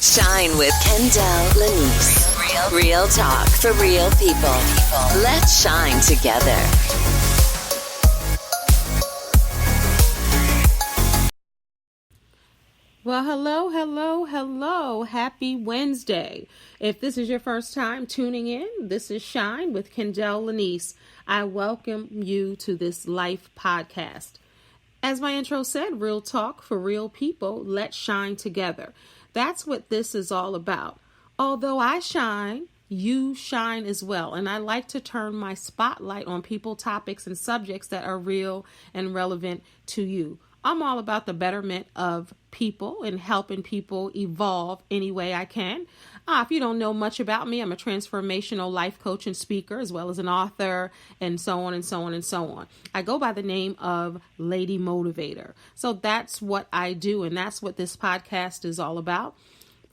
Shine with Kendéll Lenice. Real talk for real people. Let's shine together. Well, hello. Happy Wednesday. If this is your first time tuning in, this is Shine with Kendéll Lenice. I welcome you to this life podcast. As my intro said, real talk for real people. Let's shine together. That's what this is all about. Although I shine, you shine as well. And I like to turn my spotlight on people, topics, and subjects that are real and relevant to you. I'm all about the betterment of people and helping people evolve any way I can. If you don't know much about me, I'm a transformational life coach and speaker, as well as an author, and so on and so on and so on. I go by the name of Lady Motivator. So that's what I do, and that's what this podcast is all about.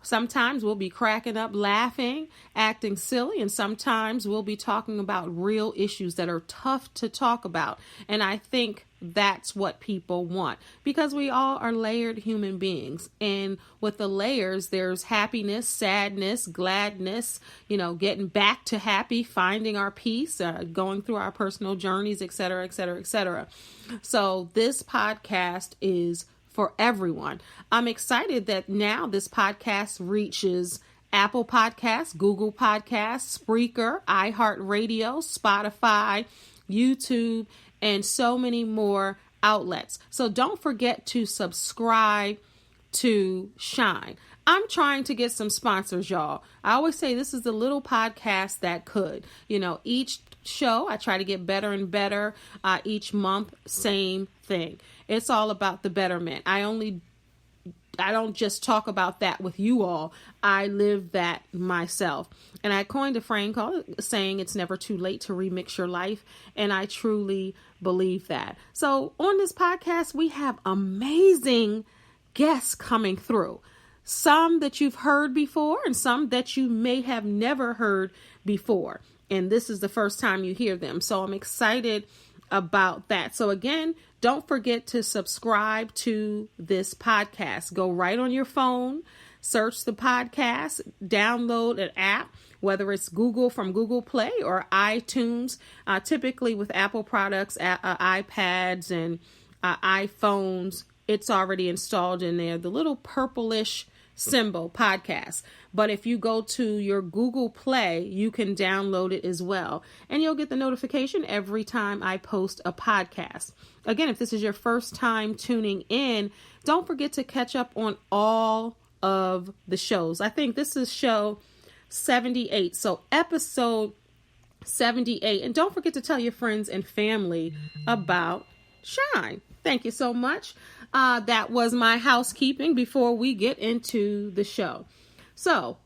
Sometimes we'll be cracking up, laughing, acting silly, and sometimes we'll be talking about real issues that are tough to talk about. And I think that's what people want, because we all are layered human beings. And with the layers, there's happiness, sadness, gladness, getting back to happy, finding our peace, going through our personal journeys, et cetera, et cetera, et cetera. So this podcast is for everyone. I'm excited that now this podcast reaches Apple Podcasts, Google Podcasts, Spreaker, iHeartRadio, Spotify, YouTube, and so many more outlets. So don't forget to subscribe to Shine. I'm trying to get some sponsors, y'all. I always say this is the little podcast that could. Each show I try to get better and better. Each month, same thing. It's all about the betterment. I don't just talk about that with you all. I live that myself. And I coined a frame saying it's never too late to remix your life. And I truly believe that. So on this podcast, we have amazing guests coming through. Some that you've heard before and some that you may have never heard before. And this is the first time you hear them. So I'm excited about that. So again, don't forget to subscribe to this podcast. Go right on your phone, search the podcast, download an app, whether it's from Google Play or iTunes. Typically with Apple products, iPads and iPhones, it's already installed in there. The little purplish symbol podcast. But if you go to your Google Play, you can download it as well. And you'll get the notification every time I post a podcast. Again, if this is your first time tuning in, don't forget to catch up on all of the shows. I think this is show 78. So episode 78. And don't forget to tell your friends and family about Shine. Thank you so much. That was my housekeeping before we get into the show. So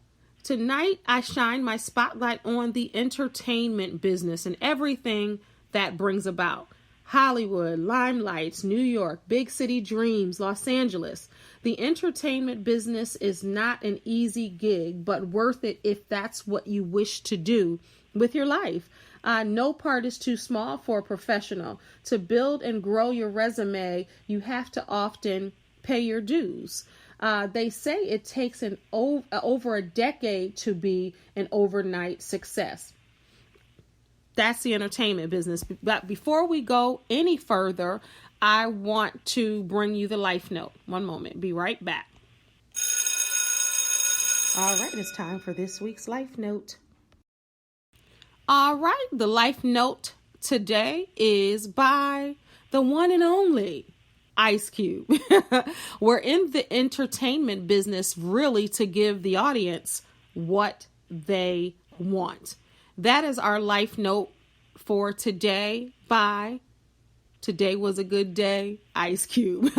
tonight I shine my spotlight on the entertainment business and everything that brings about. Hollywood, limelights, New York, big city dreams, Los Angeles. The entertainment business is not an easy gig, but worth it if that's what you wish to do with your life. No part is too small for a professional. To build and grow your resume, you have to often pay your dues. They say it takes over a decade to be an overnight success. That's the entertainment business. But before we go any further, I want to bring you the life note. One moment. Be right back. All right. It's time for this week's life note. All right. The life note today is by the one and only Ice Cube. We're in the entertainment business really to give the audience what they want. That is our life note for today by Today Was a Good Day, Ice Cube.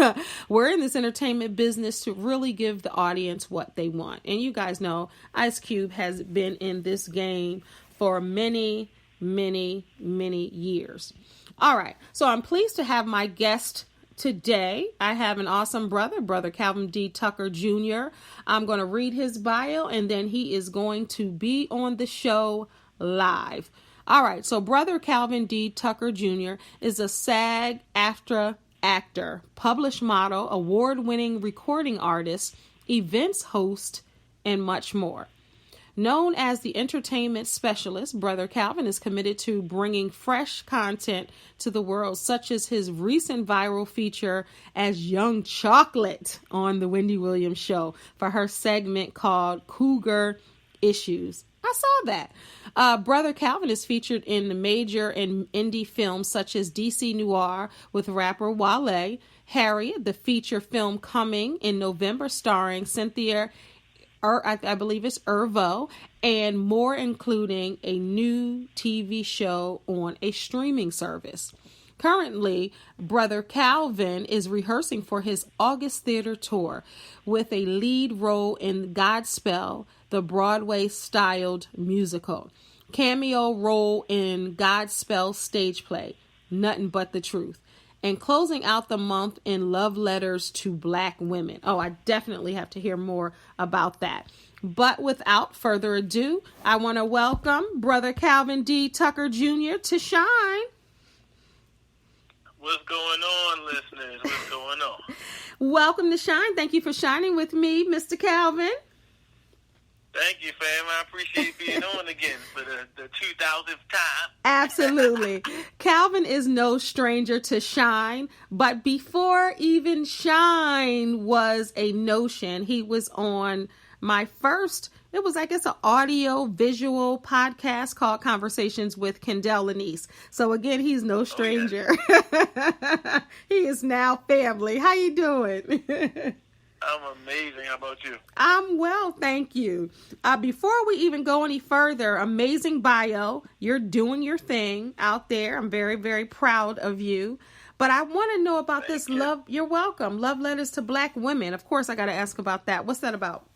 We're in this entertainment business to really give the audience what they want. And you guys know Ice Cube has been in this game for many, many, many years. All right. So I'm pleased to have my guest today. I have an awesome brother Calvin D. Tucker Jr. I'm going to read his bio and then he is going to be on the show live. All right. So brother Calvin D. Tucker Jr. is a SAG-AFTRA actor, published model, award-winning recording artist, events host, and much more. Known as the entertainment specialist, Brother Calvin is committed to bringing fresh content to the world, such as his recent viral feature as Young Chocolate on the Wendy Williams show for her segment called Cougar Issues. I saw that. Brother Calvin is featured in the major and indie films such as DC Noir with rapper Wale, Harriet, the feature film coming in November starring Cynthia I believe it's Irvo, and more, including a new TV show on a streaming service. Currently, Brother Calvin is rehearsing for his August theater tour with a lead role in Godspell, the Broadway-styled musical. Cameo role in Godspell stage play, Nothing But the Truth. And closing out the month in Love Letters to Black Women. Oh, I definitely have to hear more about that. But without further ado, I want to welcome Brother Calvin D. Tucker Jr. to Shine. What's going on, listeners? What's going on? Welcome to Shine. Thank you for shining with me, Mr. Calvin. Thank you, fam. I appreciate being on again for the 2000th time. Absolutely. Calvin is no stranger to Shine, but before even Shine was a notion, he was on my first, it was, I guess, an audio visual podcast called Conversations with Kendéll Lenice. So again, he's no stranger. Oh, yes. He is now family. How you doing? I'm amazing. How about you? I'm well, thank you. Before we even go any further, amazing bio. You're doing your thing out there. I'm very, very proud of you. But I want to know about this love. You're welcome. Love Letters to Black Women. Of course, I got to ask about that. What's that about?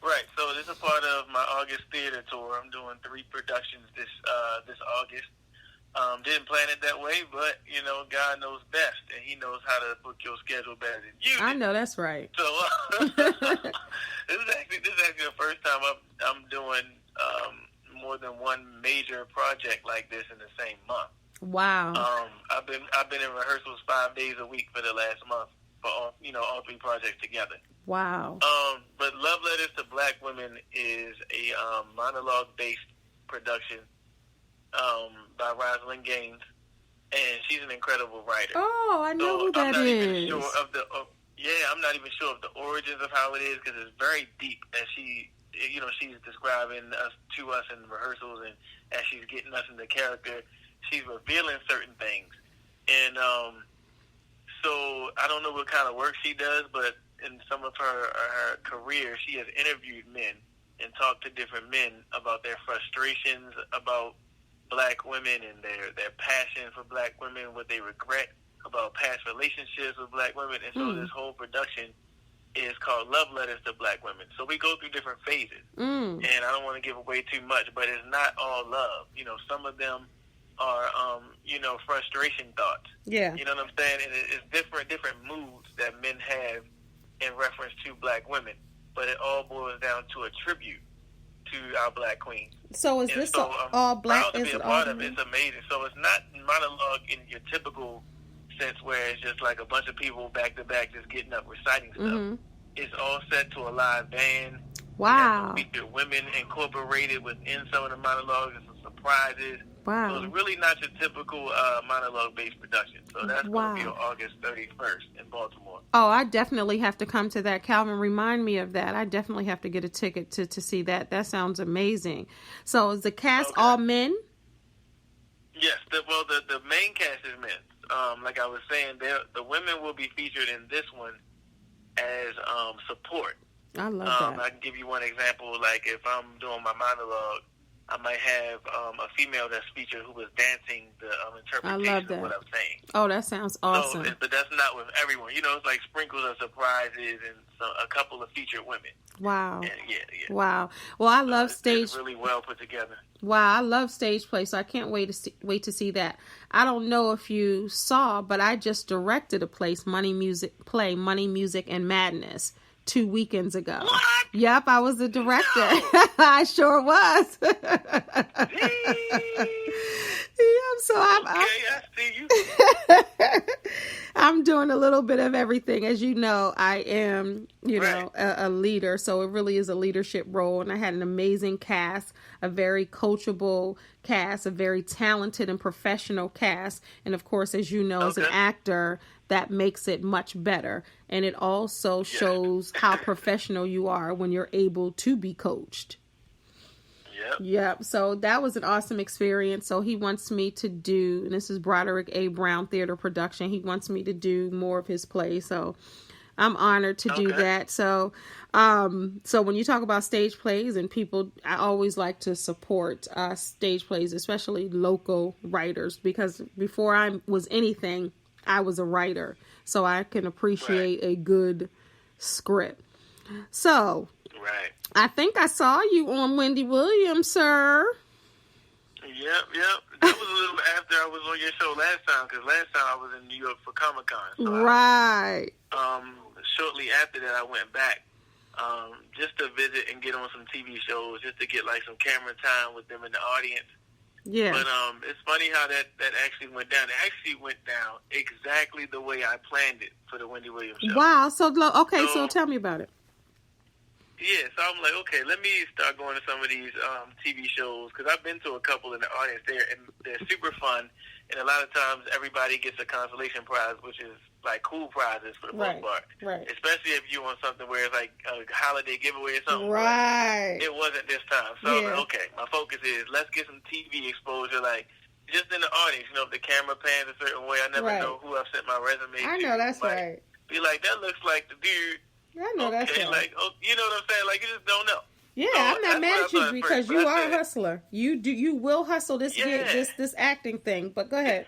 Right. So this is part of my August theater tour. I'm doing 3 productions this August. Didn't plan it that way, but, you know, God knows best, and he knows how to book your schedule better than you do. I know, that's right. So this is actually the first time I'm doing more than one major project like this in the same month. Wow. I've been in rehearsals 5 days a week for the last month for all 3 projects together. Wow. But Love Letters to Black Women is a monologue-based production by Rosalind Gaines, and she's an incredible writer. Oh, I know who that is. I'm not even sure of the origins of how it is, because it's very deep, as she's describing to us in rehearsals, and as she's getting us into character, she's revealing certain things. And so I don't know what kind of work she does, but in some of her career, she has interviewed men and talked to different men about their frustrations about Black women and their passion for Black women, what they regret about past relationships with Black women. And so this whole production is called Love Letters to Black Women. So we go through different phases. And I don't want to give away too much, but it's not all love. You know, some of them are, frustration thoughts. Yeah. You know what I'm saying? And it's different moods that men have in reference to Black women. But it all boils down to a tribute to our Black queens. So is this all Black? Proud to be a part of it. It's amazing. So it's not monologue in your typical sense where it's just like a bunch of people back to back just getting up reciting stuff. It's all set to a live band. Wow. We feature women incorporated within some of the monologues and some surprises. Wow. So it's really not your typical monologue-based production. So that's going to be on August 31st in Baltimore. Oh, I definitely have to come to that. Calvin, remind me of that. I definitely have to get a ticket to see that. That sounds amazing. So is the cast all men? Yes. The main cast is men. Like I was saying, the women will be featured in this one as support. I love that. I can give you one example. Like if I'm doing my monologue, I might have a female that's featured who was dancing the interpretation of what I'm saying. Oh, that sounds awesome. But that's not with everyone. You know, it's like sprinkles of surprises and a couple of featured women. Wow. And Wow. Well, I love stage. It's really well put together. Wow, I love stage play, so I can't wait to see that. I don't know if you saw, but I just directed a Money, Music, and Madness 2 weekends ago. What? Yep, I was the director. No. I sure was. Yep, so I see you. I'm doing a little bit of everything. As you know, I am, Right. a leader. So it really is a leadership role. And I had an amazing cast, a very coachable cast, a very talented and professional cast. And of course, as you know, as an Okay. actor, that makes it much better. And it also shows how professional you are when you're able to be coached. Yep. Yep. So that was an awesome experience. So he wants me to do, and this is Broderick A. Brown Theater Production. He wants me to do more of his plays. So I'm honored to do that. So, so when you talk about stage plays and people, I always like to support stage plays, especially local writers, because before I was anything, I was a writer. So I can appreciate a good script. So Right. I think I saw you on Wendy Williams, sir. Yep. That was a little after I was on your show last time, because last time I was in New York for Comic-Con. So Right. Shortly after that, I went back just to visit and get on some TV shows, just to get like some camera time with them in the audience. Yeah. But it's funny how that actually went down. It actually went down exactly the way I planned it for the Wendy Williams show. Wow. So tell me about it. Yeah, so I'm like, okay, let me start going to some of these TV shows, because I've been to a couple in the audience there, and they're super fun. And a lot of times, everybody gets a consolation prize, which is like cool prizes for the most part. Right. Especially if you're on something where it's like a holiday giveaway or something. Right. But it wasn't this time. So I was like, okay, my focus is let's get some TV exposure, like just in the audience. If the camera pans a certain way, I never know who I've sent my resume to. I know that's but right. Be like, that looks like the dude. I know that's right. Like, you know what I'm saying? Like, you just don't know. Yeah, So I'm not mad at you because you are a said, hustler. You will hustle this acting thing. But go ahead.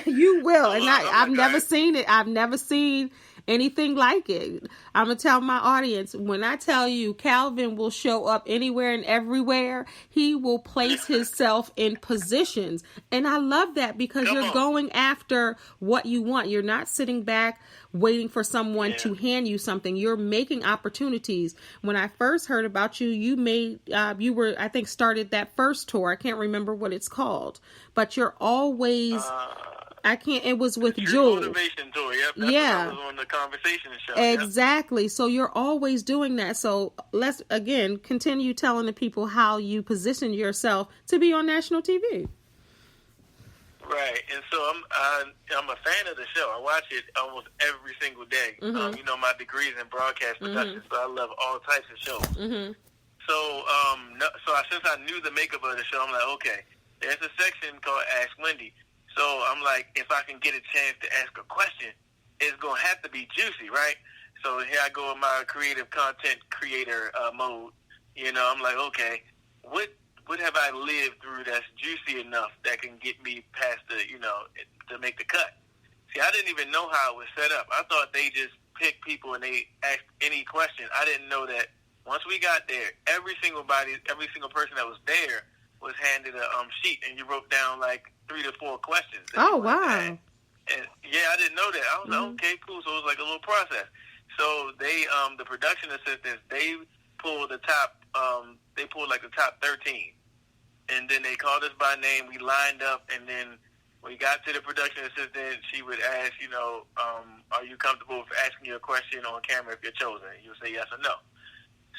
You will, and I've never seen it. I've never seen anything like it. I'm gonna tell my audience, when I tell you Calvin will show up anywhere and everywhere, he will place himself in positions, and I love that because you're going after what you want. You're not sitting back waiting for someone to hand you something. You're making opportunities. When I first heard about you, you were, I think, started that first tour. I can't remember what it's called, but you're always. It was with Jules. Motivation tour, yep. That's what I was on the conversation show. Exactly. Yep. So you're always doing that. So let's, again, continue telling the people how you position yourself to be on national TV. Right. And so I'm a fan of the show. I watch it almost every single day. Mm-hmm. My degree's in broadcast production, so I love all types of shows. Mm-hmm. So since I knew the makeup of the show, I'm like, okay, there's a section called Ask Wendy. So I'm like, if I can get a chance to ask a question, it's going to have to be juicy, right? So here I go in my creative content creator mode. I'm like, okay, what have I lived through that's juicy enough that can get me past to make the cut? See, I didn't even know how it was set up. I thought they just picked people and they asked any question. I didn't know that once we got there, every single person that was there was handed a sheet, and you wrote down like 3 to 4 questions. Oh, wow. And I didn't know that. I was like, okay, cool. So it was like a little process. So they, the production assistants, they pulled like the top 13. And then they called us by name. We lined up, and then when we got to the production assistant, she would ask, are you comfortable with asking you a question on camera if you're chosen? And you would say yes or no.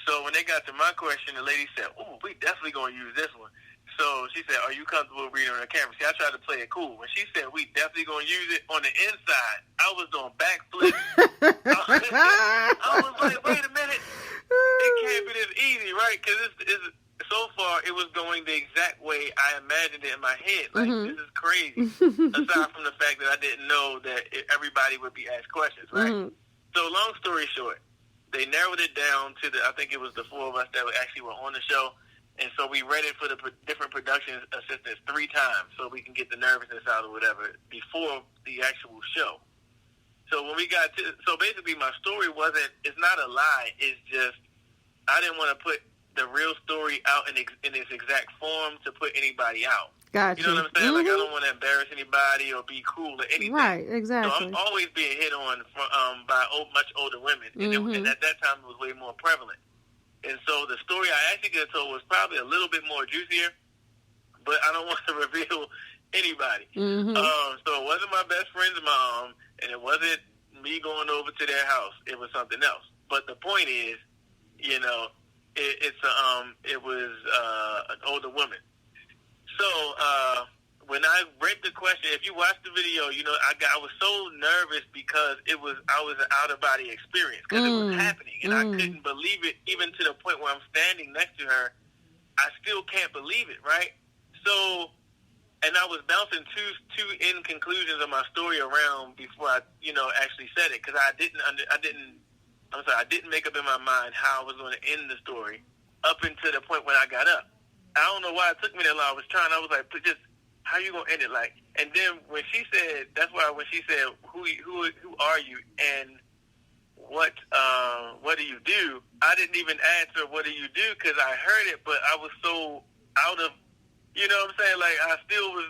So when they got to my question, the lady said, "Oh, we definitely going to use this one." So she said, "Are you comfortable reading on the camera?" See, I tried to play it cool. When she said, "We definitely going to use it on the inside," I was doing backflips. I was like, "Wait a minute, it can't be this easy, right?" Because so far it was going the exact way I imagined it in my head. Like, this is crazy. Aside from the fact that I didn't know that everybody would be asked questions, right? So long story short, they narrowed it down to I think it was the 4 of us that actually were on the show. And so we read it for the different production assistants 3 times so we can get the nervousness out or whatever before the actual show. So when we got so basically my story it's not a lie. It's just, I didn't want to put the real story out in its exact form to put anybody out. Gotcha. You know what I'm saying? Like, I don't want to embarrass anybody or be cruel or anything. Right, exactly. So I'm always being hit on by much older women. And at that time, it was way more prevalent. And so the story I actually could have told was probably a little bit more juicier, but I don't want to reveal anybody. Mm-hmm. So it wasn't my best friend's mom, and it wasn't me going over to their house. It was something else. But the point is, you know, it was an older woman. So when I read the question, if you watch the video, you know, I was so nervous because I was an out of body experience because it was happening, and I couldn't believe it, even to the point where I'm standing next to her. I still can't believe it, right? So, and I was bouncing two end conclusions of my story around before I, you know, actually said it, because I didn't make up in my mind how I was going to end the story up until the point when I got up. I don't know why it took me that long. I was like, just, how you going to end it? Like, and then when she said, when she said, who are you and what do you do? I didn't even answer, what do you do? Because I heard it, but I was so out of, you know what I'm saying? Like, I still was,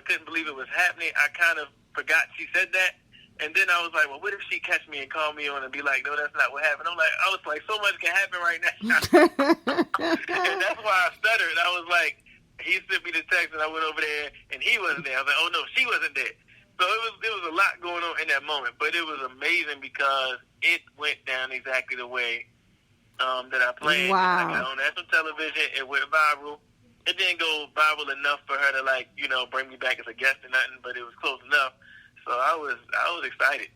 couldn't believe it was happening. I kind of forgot she said that. And then I was like, well, what if she catch me and call me on and be like, no, that's not what happened? I was like, so much can happen right now. And that's why I stuttered. I was like, he sent me the text and I went over there and he wasn't there. I was like, oh no, she wasn't there. So it was a lot going on in that moment, but it was amazing because it went down exactly the way that I planned. Wow. I got on national television. It went viral. It didn't go viral enough for her to, like, you know, bring me back as a guest or nothing, but it was close enough. So I was excited.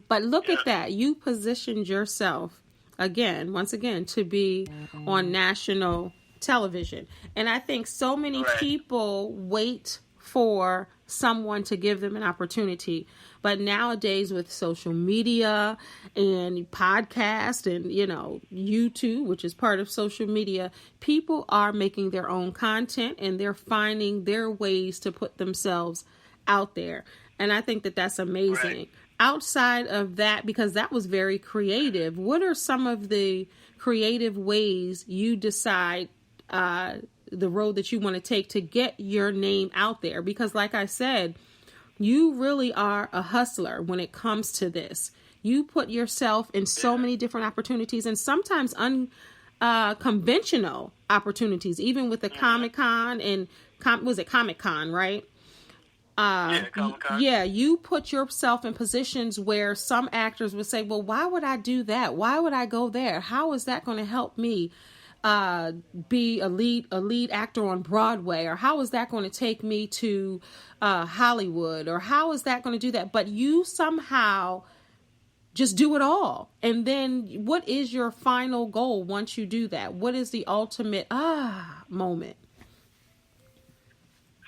But look at that. You positioned yourself once again, to be on national television. And I think so many people wait for someone to give them an opportunity. But nowadays with social media and podcast and, you know, YouTube, which is part of social media, people are making their own content and they're finding their ways to put themselves out there. And I think that that's amazing. Right. Outside of that, because that was very creative, what are some of the creative ways you decide the road that you want to take to get your name out there? Because like I said, you really are a hustler when it comes to this. You put yourself in so many different opportunities and sometimes unconventional opportunities, even with the Comic-Con and Comic-Con, right? Comic-Con. Yeah, you put yourself in positions where some actors would say, well, why would I do that? Why would I go there? How is that going to help me be a lead actor on Broadway? Or how is that going to take me to Hollywood? Or how is that going to do that? But you somehow just do it all. And then what is your final goal once you do that? What is the ultimate moment?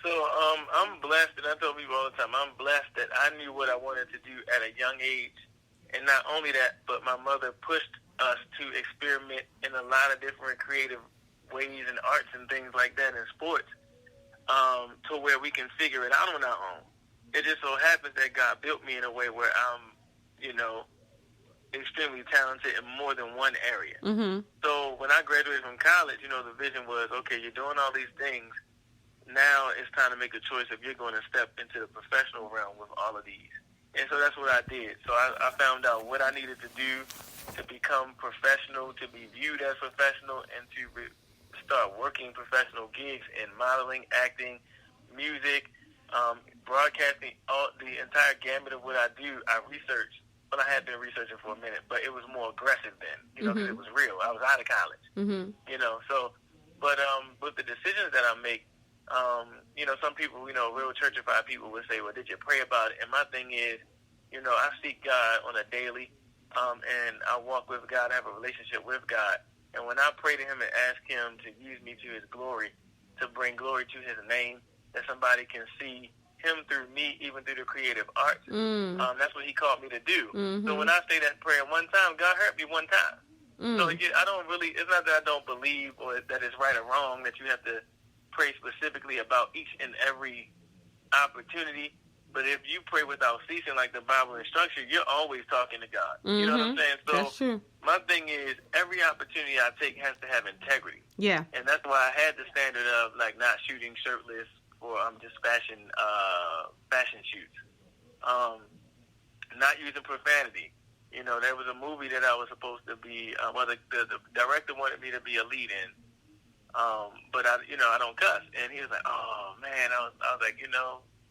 So I'm blessed, and I tell people all the time, I'm blessed that I knew what I wanted to do at a young age. And not only that, but my mother pushed us to experiment in a lot of different creative ways and arts and things like that in sports, to where we can figure it out on our own. It just so happens that God built me in a way where I'm, you know, extremely talented in more than one area. Mm-hmm. So when I graduated from college, you know, the vision was, okay, you're doing all these things. Now it's time to make a choice if you're going to step into the professional realm with all of these. And so that's what I did. So I found out what I needed to do to become professional, to be viewed as professional, and to start working professional gigs in modeling, acting, music, broadcasting, all the entire gamut of what I do. I researched. Well, I had been researching for a minute, but it was more aggressive then, you know, because it was real. I was out of college, you know. So, but with the decisions that I make, you know, some people, you know, real churchified people would say, well, did you pray about it? And my thing is, you know, I seek God on a daily, and I walk with God, I have a relationship with God. And when I pray to him and ask him to use me to his glory, to bring glory to his name, that somebody can see him through me, even through the creative arts, that's what he called me to do. So when I say that prayer one time, God heard me one time. So I don't really, it's not that I don't believe or that it's right or wrong that you have to pray specifically about each and every opportunity, but if you pray without ceasing, like the Bible instructs you, you're always talking to God. You know what I'm saying? So that's true. My thing is, every opportunity I take has to have integrity. Yeah. And that's why I had the standard of, like, not shooting shirtless or just fashion shoots. Not using profanity. You know, there was a movie that I was supposed to be, the director wanted me to be a lead in. but I don't cuss. And he was like, oh man, I was like,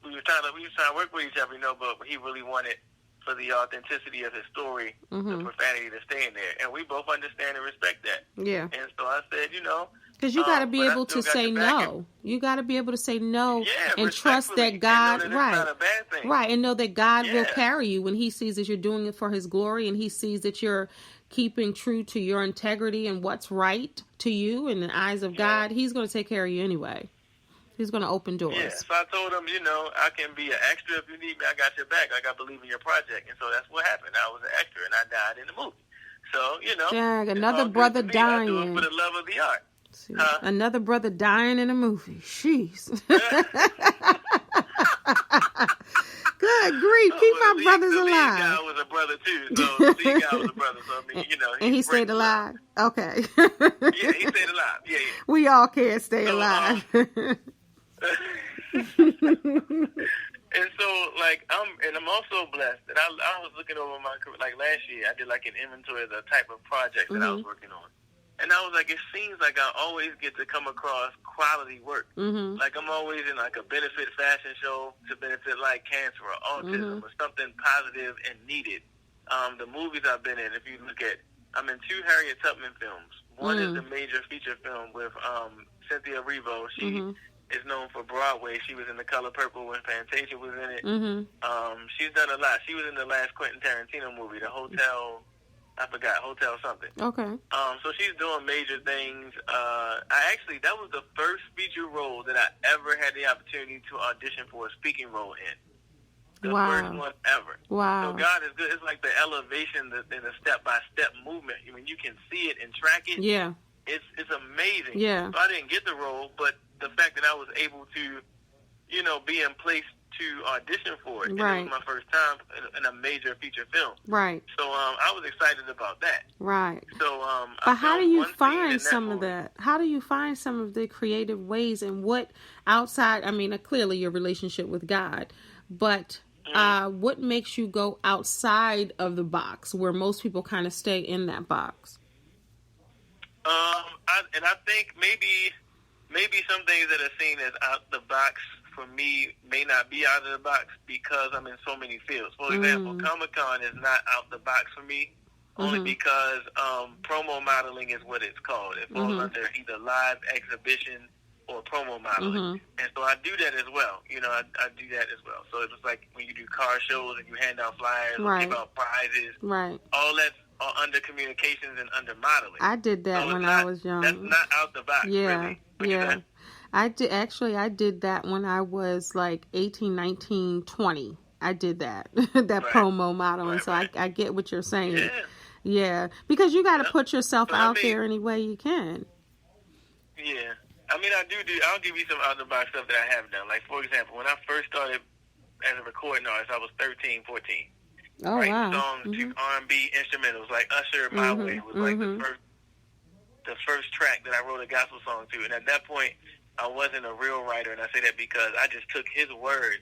we was trying to work with each other, but he really wanted for the authenticity of his story, the profanity to stay in there, and we both understand and respect that. Yeah. And so I said, because you got to be able to say no. You got to be able to say no and trust that God, and right, not a bad thing. Right, and know that God will carry you when He sees that you're doing it for His glory, and He sees that you're keeping true to your integrity and what's right to you in the eyes of God. He's going to take care of you anyway. He's going to open doors. Yeah, so I told him, I can be an extra if you need me. I got your back. Like, I believe in your project. And so that's what happened. I was an extra, and I died in the movie. So, Dang, another brother dying. I do it for the love of the art. See, another brother dying in a movie. Jeez. Good grief. Keep my brothers alive. The guy was a brother, too. So, the guy was a brother. So, and he stayed alive? Okay. Yeah, he stayed alive. Yeah. We all can't stay alive. And so, I'm also blessed that I was looking over my career. Like last year, I did like an inventory of the type of projects that I was working on. And I was like, it seems like I always get to come across quality work. Like I'm always in like a benefit fashion show to benefit like cancer or autism or something positive and needed. The movies I've been in, if you look at, I'm in 2 Harriet Tubman films. One is the major feature film with Cynthia Erivo. She is known for Broadway. She was in The Color Purple when Fantasia was in it. She's done a lot. She was in the last Quentin Tarantino movie, The Hotel. I forgot, Hotel something. Okay. So she's doing major things. That was the first feature role that I ever had the opportunity to audition for a speaking role in. The first one ever. Wow. So God is good. It's like the elevation in the step-by-step movement. I mean, you can see it and track it. Yeah. It's amazing. Yeah. So I didn't get the role, but the fact that I was able to, be in place to audition for it. Right. And it was my first time in a major feature film. Right. So I was excited about that. Right. So but how do you find some of that? How do you find some of the creative ways and what outside, clearly your relationship with God, but what makes you go outside of the box where most people kind of stay in that box? I think maybe some things that are seen as out the box for me may not be out of the box because I'm in so many fields. For example, Comic-Con is not out the box for me only because promo modeling is what it's called. It falls under either live exhibition or promo modeling. And so I do that as well. I do that as well. So it's like when you do car shows and you hand out flyers or give out prizes. Right. All that's under communications and under modeling. I did that when I was young. That's not out the box, really. Yeah. I did that when I was like 18, 19, 20. I did that, promo modeling. So I get what you're saying. Yeah. Because you got to put yourself out there any way you can. Yeah. I'll give you some out-of-the-box stuff that I have done. Like, for example, when I first started as a recording artist, I was 13, 14. Oh, wow. Songs to R&B instrumentals, like Usher, My Way, was like the first track that I wrote a gospel song to. And at that point, I wasn't a real writer, and I say that because I just took his words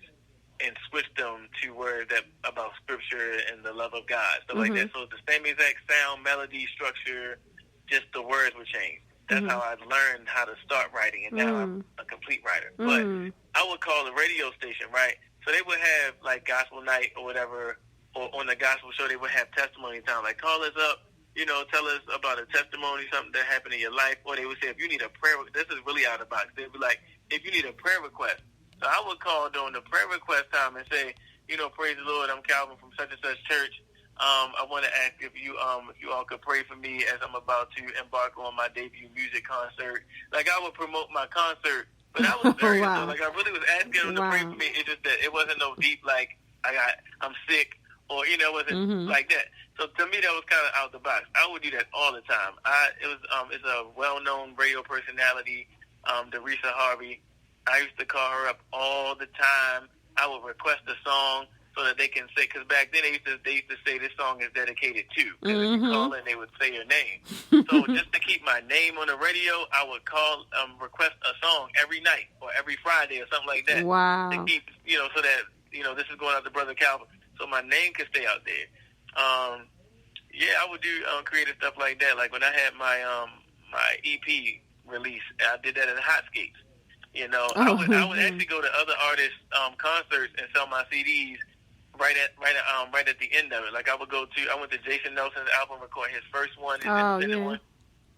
and switched them to words that about scripture and the love of God, stuff like that. So it's the same exact sound, melody, structure, just the words would change. That's how I learned how to start writing, and now I'm a complete writer. But I would call the radio station, right? So they would have, like, gospel night or whatever, or on the gospel show, they would have testimony time. Like, call us up, tell us about a testimony, something that happened in your life. Or they would say, if you need a prayer, this is really out of the box. They'd be like, if you need a prayer request. So I would call during the prayer request time and say, praise the Lord, I'm Calvin from such and such church. I want to ask if you all could pray for me as I'm about to embark on my debut music concert. Like, I would promote my concert, but I was serious. So, like, I really was asking them to pray for me. It's just that it wasn't no deep, like, I'm sick, or, it wasn't like that. So to me, that was kind of out the box. I would do that all the time. It's a well-known radio personality, Teresa Harvey. I used to call her up all the time. I would request a song so that they can say, because back then they used to say this song is dedicated to. Because if you call in, they would say your name. So just to keep my name on the radio, I would call, request a song every night or every Friday or something like that. Wow. To keep, so that, this is going out to Brother Calvin. So my name could stay out there. I would do creative stuff like that. Like when I had my EP, release. I did that in Hot Skates. You know, Oh, I would actually go to other artists' concerts and sell my CDs right at the end of it. Like I went to Jason Nelson's album, record his first one, his independent one,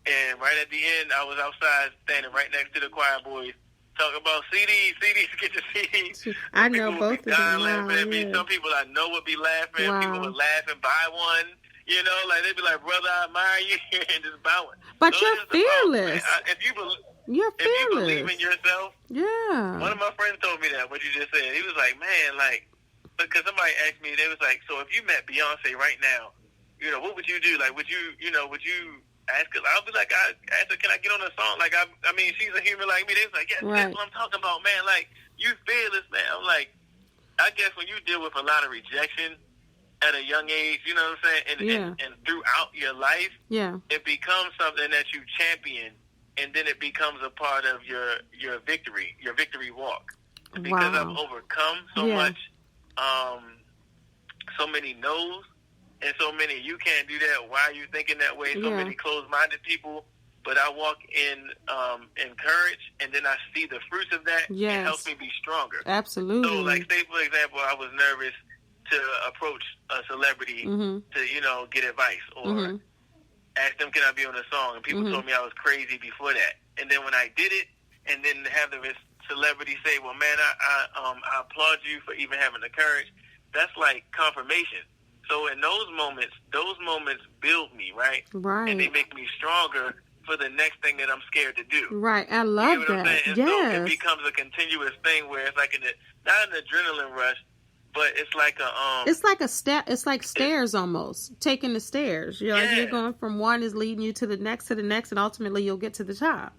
and right at the end, I was outside standing right next to the choir boys, talking about CDs, get your CDs. I know both of them. Laughing at me. Some people I know would be laughing. Wow. People would laugh and buy one. You know, like they'd be like, "Brother, I admire you," and just buy one. But you're fearless. You're fearless. If you believe in yourself, yeah. One of my friends told me that, what you just said. He was like, man, like, because somebody asked me, they was like, so if you met Beyonce right now, you know, what would you do? Like, would you ask her? I'll be like, I ask her, can I get on a song? Like, I mean, she's a human like me. They was like, yes, right. That's what I'm talking about, man. Like, you fearless, man. I'm like, I guess when you deal with a lot of rejection at a young age, you know what I'm saying? And throughout your life, it becomes something that you champion. And then it becomes a part of your victory walk. And because I've overcome so much, so many no's, and so many you can't do that. Why are you thinking that way? So many closed-minded people. But I walk in courage, and then I see the fruits of that. Yes. It helps me be stronger. Absolutely. So, like, say for example, I was nervous to approach a celebrity to get advice or. Asked them, can I be on a song? And people told me I was crazy before that. And then when I did it, and then have the celebrity say, well, man, I applaud you for even having the courage, that's like confirmation. So in those moments build me, right? Right. And they make me stronger for the next thing that I'm scared to do. Right. I love that. And so it becomes a continuous thing where it's like not an adrenaline rush, but it's like it's like stairs almost. Taking the stairs. You're like you're going from one is leading you to the next, and ultimately you'll get to the top.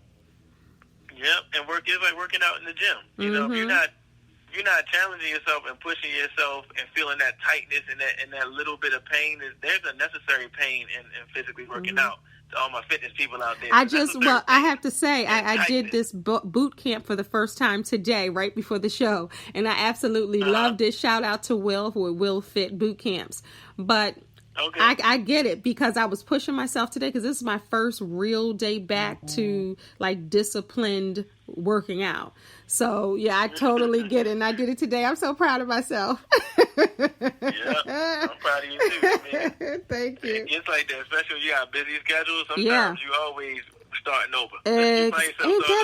Yep, and it's like working out in the gym. You know, if you're not challenging yourself and pushing yourself and feeling that tightness and that little bit of pain, there's a necessary pain in physically working out. To all my fitness people out there, I have to say, I did this boot camp for the first time today, right before the show, and I absolutely loved it. Shout out to Will for Will Fit Boot Camps, but. Okay. I get it because I was pushing myself today because this is my first real day back to like disciplined working out. So yeah, I totally get it. And I did it today. I'm so proud of myself. Yeah, I'm proud of you too, man. Thank you. It's like that, especially when you got a busy schedule. Sometimes you always starting over. Ain't that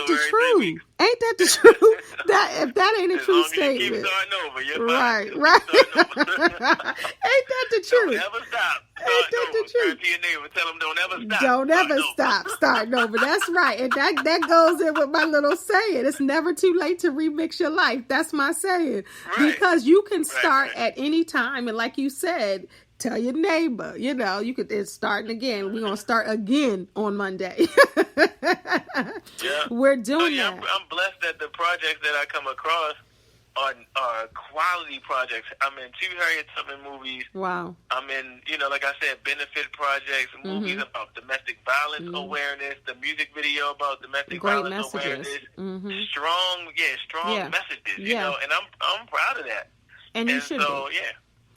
the truth? Ain't that the truth? If that ain't a true statement. You keep starting over. You're right. Ain't that the truth? Don't ever stop. Ain't that the truth? Turn to your neighbor. Tell them don't ever stop. Don't ever stop starting over. That's right. And that goes in with my little saying. It's never too late to remix your life. That's my saying. Right. Because you can start at any time. And like you said, tell your neighbor, you could, it's starting again. We're going to start again on Monday. We're doing that. I'm blessed that the projects that I come across are quality projects. I'm in 2 Harriet Tubman movies. Wow. I'm in, like I said, benefit projects, movies about domestic violence awareness, the music video about domestic violence awareness. Strong messages, and I'm proud of that. And you should be.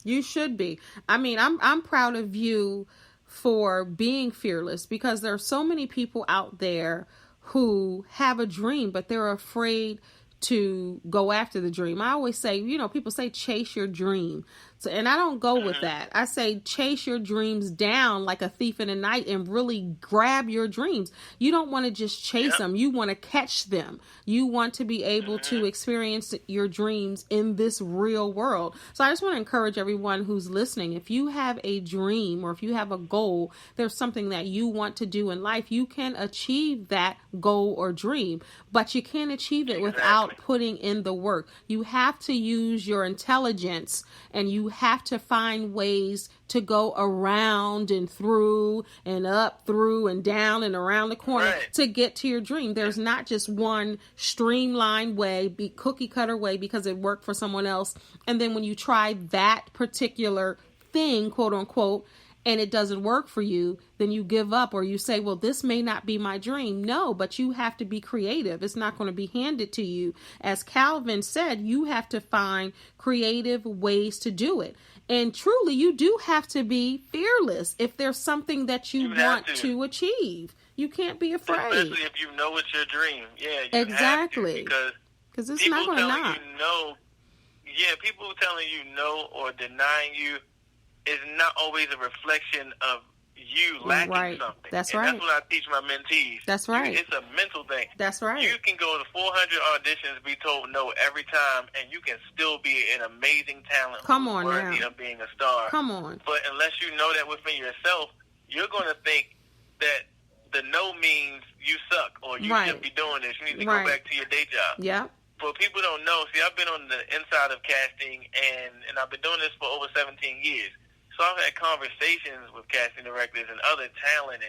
You should be. I mean, I'm proud of you for being fearless because there are so many people out there who have a dream, but they're afraid to go after the dream. I always say, people say chase your dream. So, and I don't go with that. I say chase your dreams down like a thief in the night and really grab your dreams. You don't want to just chase them. You want to catch them. You want to be able to experience your dreams in this real world. So I just want to encourage everyone who's listening. If you have a dream or if you have a goal, there's something that you want to do in life, you can achieve that goal or dream, but you can't achieve it without putting in the work. You have to use your intelligence and you have to find ways to go around and through and up, through and down and around the corner to get to your dream. There's not just one streamlined way, cookie cutter way because it worked for someone else. And then when you try that particular thing, quote unquote, and it doesn't work for you, then you give up or you say, well, this may not be my dream. No, but you have to be creative. It's not going to be handed to you. As Calvin said, you have to find creative ways to do it. And truly, you do have to be fearless if there's something that you want to achieve. You can't be afraid. Especially if you know it's your dream. Yeah, you exactly. Have to, because it's not going to not. People telling you no or denying you is not always a reflection of you lacking something. That's and right. That's what I teach my mentees. That's right. It's a mental thing. That's right. You can go to 400 auditions, be told no every time, and you can still be an amazing talent. Come on, worthy now. of being a star. Come on. But unless you know that within yourself, you're going to think that the no means you suck or you shouldn't be doing this. You need to go back to your day job. Yeah. But people don't know. See, I've been on the inside of casting, and I've been doing this for over 17 years. So I've had conversations with casting directors and other talent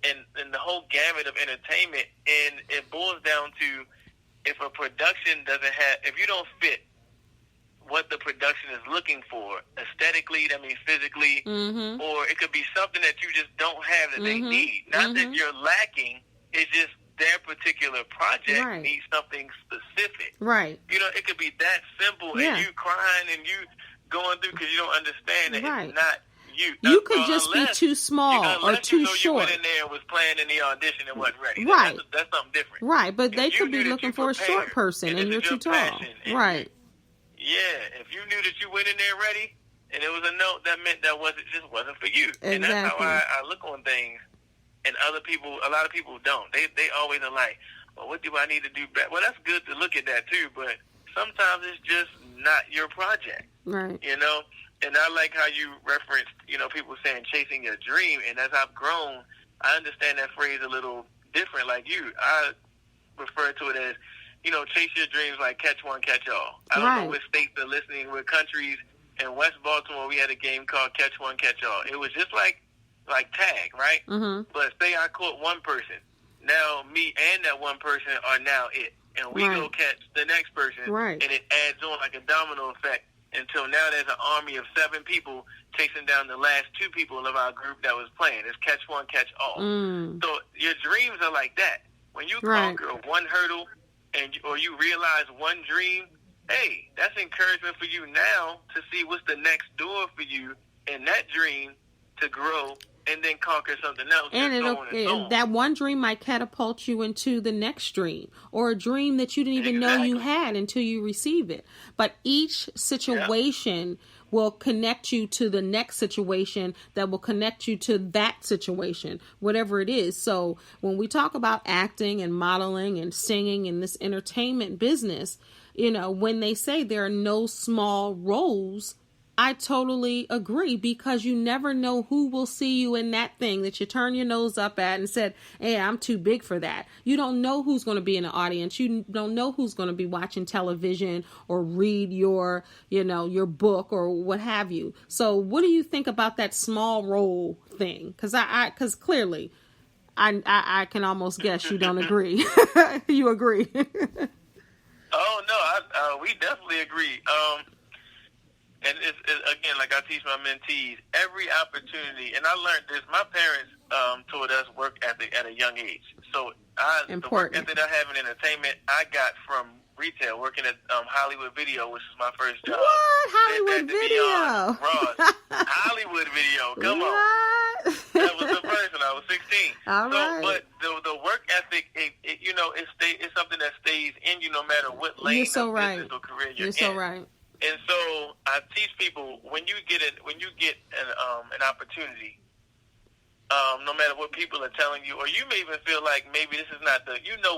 and the whole gamut of entertainment, and it boils down to if a production if you don't fit what the production is looking for, aesthetically, that means physically, or it could be something that you just don't have that they need. Not that you're lacking, it's just their particular project needs something specific. Right. You know, it could be that simple, and you crying and you going through because you don't understand that it's not you. You could just be too small or too short. You went in there and was playing in the audition and wasn't ready. Right. That's something different. Right, but they could be looking for a short person and you're too tall. Right. Yeah, if you knew that you went in there ready and it was a note, that meant that just wasn't for you. Exactly. And that's how I look on things. And a lot of people don't. They always are like, well, what do I need to do better? Well, that's good to look at that too, but sometimes it's just not your project. Right. You know? And I like how you referenced, people saying chasing your dream. And as I've grown, I understand that phrase a little different like you. I refer to it as, chase your dreams like catch one, catch all. I don't know what states are listening. We're countries. In West Baltimore, we had a game called Catch One, Catch All. It was just like tag, right? Mm-hmm. But say I caught one person. Now me and that one person are now it. And we go catch the next person. Right. And it adds on like a domino effect until now there's an army of 7 people chasing down the last 2 people of our group that was playing. It's catch one, catch all. So your dreams are like that. When you conquer one hurdle or you realize one dream, hey, that's encouragement for you now to see what's the next door for you in that dream to grow and then conquer something else. And that one dream might catapult you into the next dream or a dream that you didn't even know you had until you receive it. But each situation will connect you to the next situation that will connect you to that situation, whatever it is. So when we talk about acting and modeling and singing in this entertainment business, when they say there are no small roles, I totally agree, because you never know who will see you in that thing that you turn your nose up at and said, hey, I'm too big for that. You don't know who's going to be in the audience. You don't know who's going to be watching television or read your book or what have you. So what do you think about that small role thing? Because clearly I can almost guess you don't agree. You agree. Oh, no, we definitely agree. And it's again, like I teach my mentees, every opportunity, and I learned this, my parents taught us work ethic at a young age. So the work ethic I have in entertainment, I got from retail, working at Hollywood Video, which is my first job. What? Hollywood Video? Hollywood Video, come on. That was the first when I was 16. All right. But the work ethic, it's something that stays in you no matter what lane of business or career you're in. You're so right. And so I teach people when you get an opportunity, no matter what people are telling you, or you may even feel like maybe this is not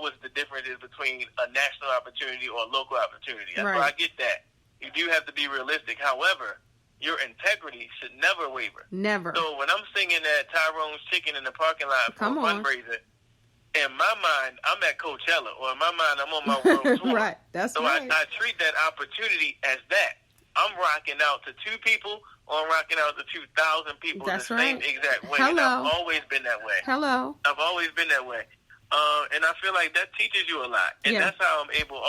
what the difference is between a national opportunity or a local opportunity. So I get that. You do have to be realistic. However, your integrity should never waver. Never. So when I'm singing at Tyrone's Chicken in the parking lot for a fundraiser, in my mind, I'm at Coachella, or in my mind, I'm on my world tour. Right, that's right. So I treat that opportunity as that. I'm rocking out to 2 people, or I'm rocking out to 2,000 people the same exact way. Hello. And I've always been that way. Hello. I've always been that way. And I feel like that teaches you a lot. And that's how I'm able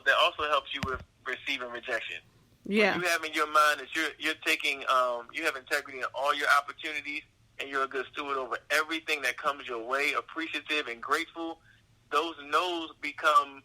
that also helps you with receiving rejection. Yeah. You have in your mind that you're taking, you have integrity in all your opportunities, and you're a good steward over everything that comes your way, appreciative and grateful. Those no's become,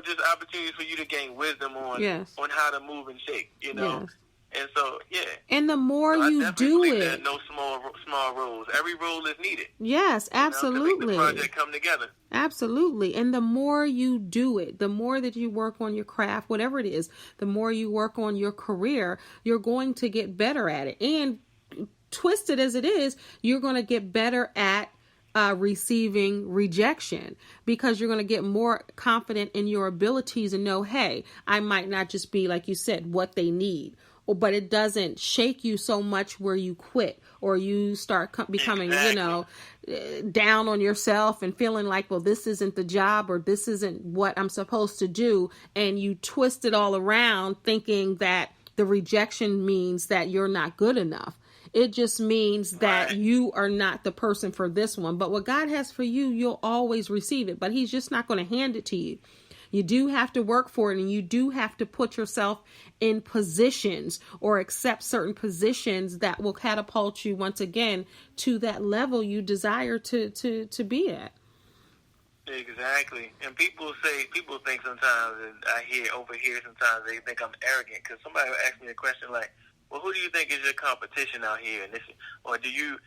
just opportunities for you to gain wisdom on how to move and shake, Yes. And so, yeah. And the more you do it, there are no small roles. Every role is needed. Yes, absolutely. To make the project come together. Absolutely. And the more you do it, the more that you work on your craft, whatever it is, the more you work on your career, you're going to get better at it. And twisted as it is, you're going to get better at receiving rejection, because you're going to get more confident in your abilities and know, hey, I might not just be, like you said, what they need, but it doesn't shake you so much where you quit or you start becoming, down on yourself and feeling like, well, this isn't the job or this isn't what I'm supposed to do. And you twist it all around thinking that the rejection means that you're not good enough. It just means that you are not the person for this one. But what God has for you, you'll always receive it. But he's just not going to hand it to you. You do have to work for it, and you do have to put yourself in positions or accept certain positions that will catapult you once again to that level you desire to be at. Exactly. And people think sometimes, and I overhear sometimes, they think I'm arrogant, because somebody will ask me a question like, well, who do you think is your competition out here? Or do you,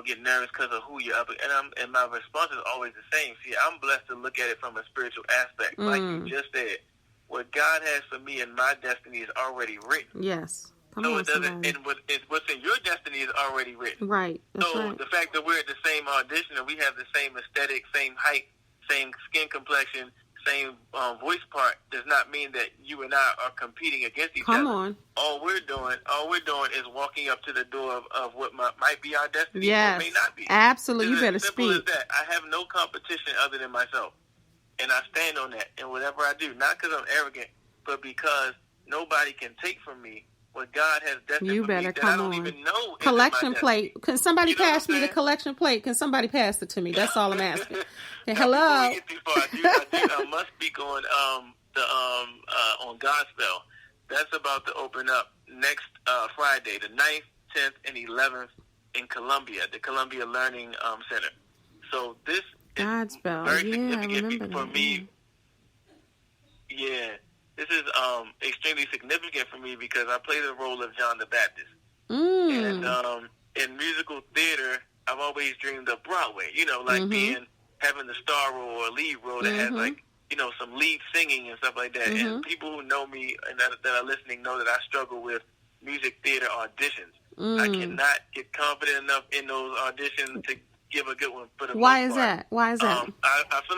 get nervous because of who you're up against? And my response is always the same. See, I'm blessed to look at it from a spiritual aspect. Like you just said, what God has for me and my destiny is already written. Yes. It doesn't, and what's in your destiny is already written. Right. That's so right. The fact that we're at the same audition and we have the same aesthetic, same height, same skin complexion, same voice part does not mean that you and I are competing against each other. Come on. All we're doing is walking up to the door of what might be our destiny, yes. or may not be. Absolutely. You better speak. As simple as that. I have no competition other than myself, and I stand on that. And whatever I do, not because I'm arrogant, but because nobody can take from me what God has destined you for better me that come I don't on. even know. Collection plate. Can somebody pass me the collection plate? Can somebody pass it to me? That's all I'm asking. Okay, hello. I must speak on on Godspell. That's about to open up next Friday, the 9th, 10th, and 11th in Columbia, the Columbia Learning Center. So this Godspell. is very significant for me. Yeah. This is extremely significant for me because I play the role of John the Baptist. And in musical theater, I've always dreamed of Broadway, having the star role or lead role that has some lead singing and stuff like that. And people who know me and that are listening know that I struggle with music theater auditions. I cannot get confident enough in those auditions to give a good one for the Why most is part. that? Why is that? I feel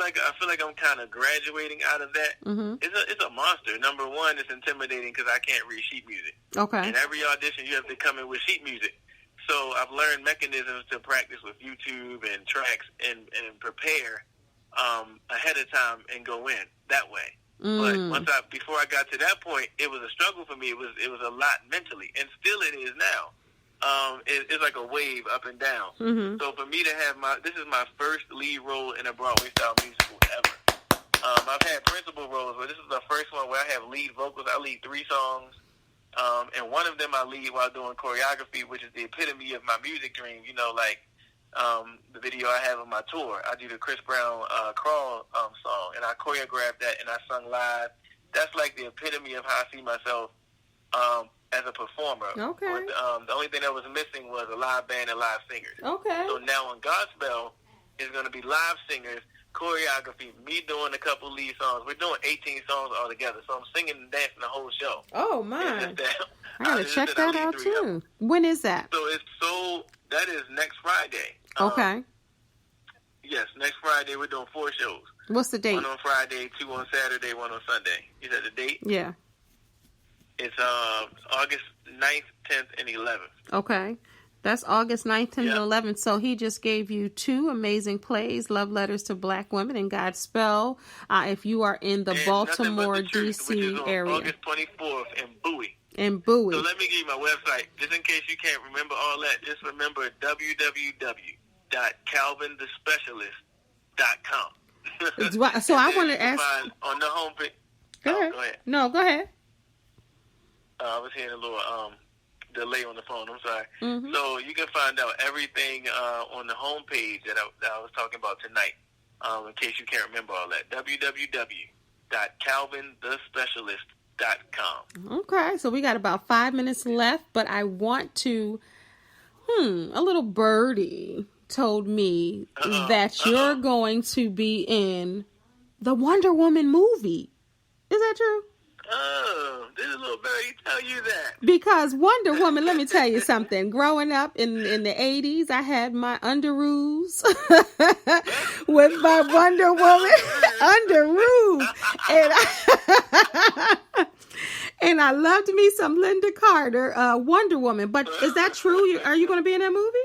like I'm kind of graduating out of that. It's a monster. Number one, it's intimidating because I can't read sheet music. Okay. And every audition, you have to come in with sheet music. So I've learned mechanisms to practice with YouTube and tracks and prepare ahead of time and go in that way. But before I got to that point, it was a struggle for me. It was a lot mentally, and still it is now. It's like a wave up and down. So for me to have this is my first lead role in a Broadway style musical ever. I've had principal roles, but this is the first one where I have lead vocals. I lead 3 songs, and one of them I lead while doing choreography, which is the epitome of my music dream. The video I have on my tour. I do the Chris Brown Crawl song, and I choreographed that and I sung live. That's like the epitome of how I see myself as a performer. Okay. But, the only thing that was missing was a live band and live singers. Okay. So now on Godspell, it's going to be live singers, choreography, me doing a couple lead songs. We're doing 18 songs all together, so I'm singing and dancing the whole show. Oh, my. I got to check that out, too. When is that? That is next Friday. Okay. Yes, next Friday we're doing 4 shows. What's the date? 1 on Friday, 2 on Saturday, 1 on Sunday. You said the date? Yeah. It's August 9th, 10th, and 11th. Okay. That's August 9th, 10th, and 11th. So he just gave you 2 amazing plays, Love Letters to Black Women and Godspell, if you are in the Baltimore, D.C. area. August 24th in Bowie. In Bowie. So let me give you my website. Just in case you can't remember all that, just remember www.calvinthespecialist.com. So I want to ask. On the homepage. Go ahead. Go ahead. No, go ahead. I was hearing a little delay on the phone. I'm sorry. Mm-hmm. So you can find out everything on the homepage that I was talking about tonight. In case you can't remember all that, www.calvinthespecialist.com. Okay, so we got about 5 minutes left, but I want to. A little birdie told me that you're going to be in the Wonder Woman movie. Is that true? Oh, did a little birdie tell you that? Because Wonder Woman, let me tell you something. Growing up in the 80s, I had my underoos with my Wonder Woman underoos. And I loved me some Linda Carter, Wonder Woman. But is that true? Are you going to be in that movie?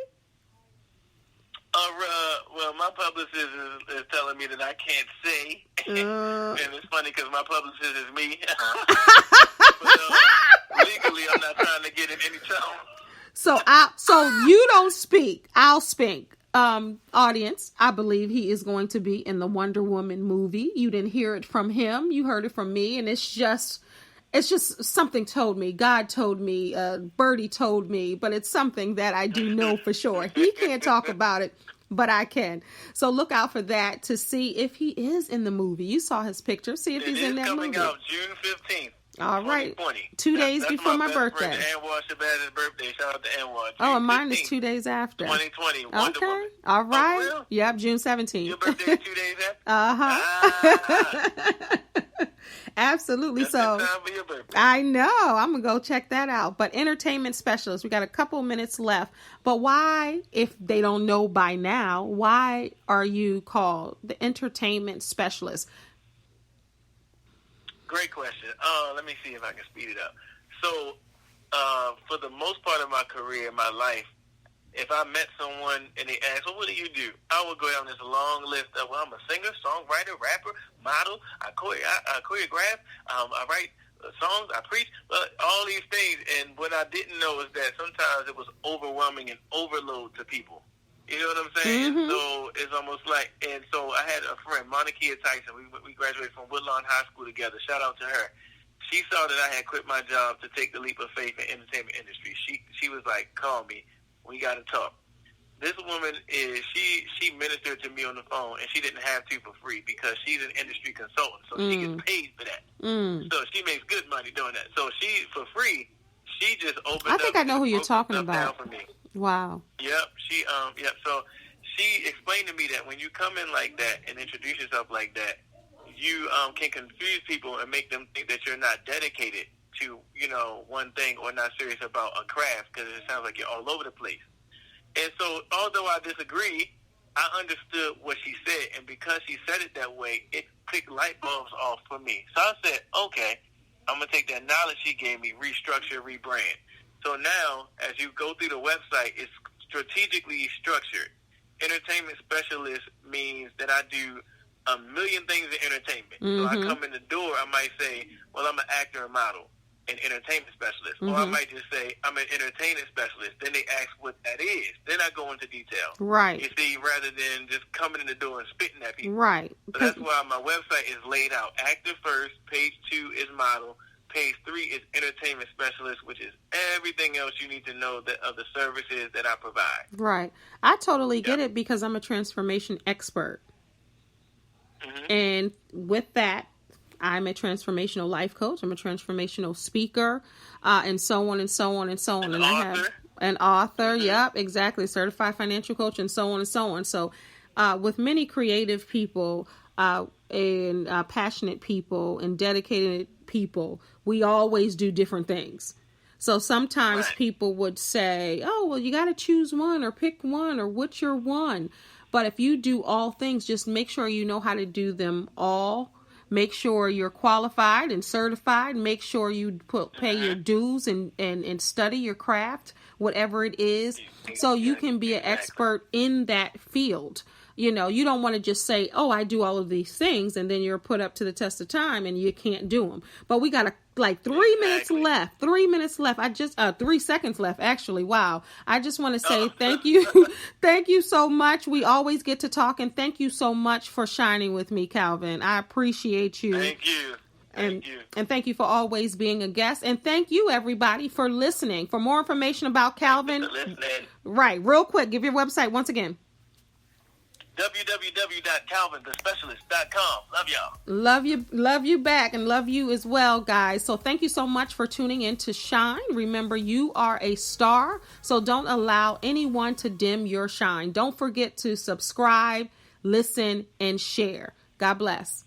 Well, my publicist is telling me that I can't say. And it's funny because my publicist is me. But, legally, I'm not trying to get in any trouble. So you don't speak. I'll speak. Audience, I believe he is going to be in the Wonder Woman movie. You didn't hear it from him. You heard it from me. And it's just something told me. God told me. Birdie told me. But it's something that I do know for sure. He can't talk about it, but I can. So look out for that to see if he is in the movie. You saw his picture. See if he's in that movie. It's coming out June 15th. All right. 2020. 2 days before my birthday. Friend, Anwar Shabaz's birthday. Shout out to Anwar. Oh, and mine is 2 days after. 2020. Wonder Woman. All right. Oh, really? Yep, June 17th. Your birthday is 2 days after? Absolutely. That's so the time for your birthday. I know. I'm going to go check that out. But entertainment specialist, we got a couple minutes left. But why, if they don't know by now, why are you called the entertainment specialist? Great question. Let me see if I can speed it up. So, for the most part of my career, my life, if I met someone and they asked, well, what do you do? I would go down this long list of, well, I'm a singer, songwriter, rapper, model, I choreograph, I write songs, I preach, all these things. And what I didn't know is that sometimes it was overwhelming and overload to people. You know what I'm saying? Mm-hmm. So it's almost like, and so I had a friend, Monica Tyson. We graduated from Woodlawn High School together. Shout out to her. She saw that I had quit my job to take the leap of faith in the entertainment industry. She was like, call me. We got to talk. This woman she ministered to me on the phone, and she didn't have to for free because she's an industry consultant, so she gets paid for that. So she makes good money doing that. So she, for free, she just opened up. I think I know who you're talking about. For me. Wow. Yep. So she explained to me that when you come in like that and introduce yourself like that, you can confuse people and make them think that you're not dedicated to, one thing or not serious about a craft because it sounds like you're all over the place. And so although I disagree, I understood what she said. And because she said it that way, it clicked light bulbs off for me. So I said, okay, I'm going to take that knowledge she gave me, restructure, rebrand. So now, as you go through the website, it's strategically structured. Entertainment specialist means that I do a million things in entertainment. So I come in the door, I might say, well, I'm an actor and model, an entertainment specialist. Or I might just say, I'm an entertainment specialist. Then they ask what that is. Then I go into detail. Right. You see, rather than just coming in the door and spitting at people. Right. So that's why my website is laid out. Actor first, page 2 is model. Page 3 is entertainment specialist, which is everything else you need to know of the services that I provide. Right. I totally get it because I'm a transformation expert. And with that, I'm a transformational life coach. I'm a transformational speaker, and so on and so on and so on. And I have an author. Yep, exactly. Certified financial coach and so on and so on. So with many creative people and passionate people and dedicated people, we always do different things. So sometimes people would say, oh, well, you got to choose one or pick one or what's your one. But if you do all things, just make sure you know how to do them all. Make sure you're qualified and certified. Make sure you pay your dues and study your craft, whatever it is, so you can be an expert in that field. You don't want to just say, oh, I do all of these things, and then you're put up to the test of time and you can't do them. But we got 3 minutes left. 3 minutes left. 3 seconds left, actually. Wow. I just want to say thank you. Thank you so much. We always get to talk, and thank you so much for shining with me, Calvin. I appreciate you. Thank you. And thank you for always being a guest. And thank you, everybody, for listening. For more information about Calvin, right, real quick, give your website once again. www.calvinthespecialist.com. Love y'all. Love you back, and love you as well, guys. So thank you so much for tuning in to Shine. Remember, you are a star, so don't allow anyone to dim your shine. Don't forget to subscribe, listen, and share. God bless.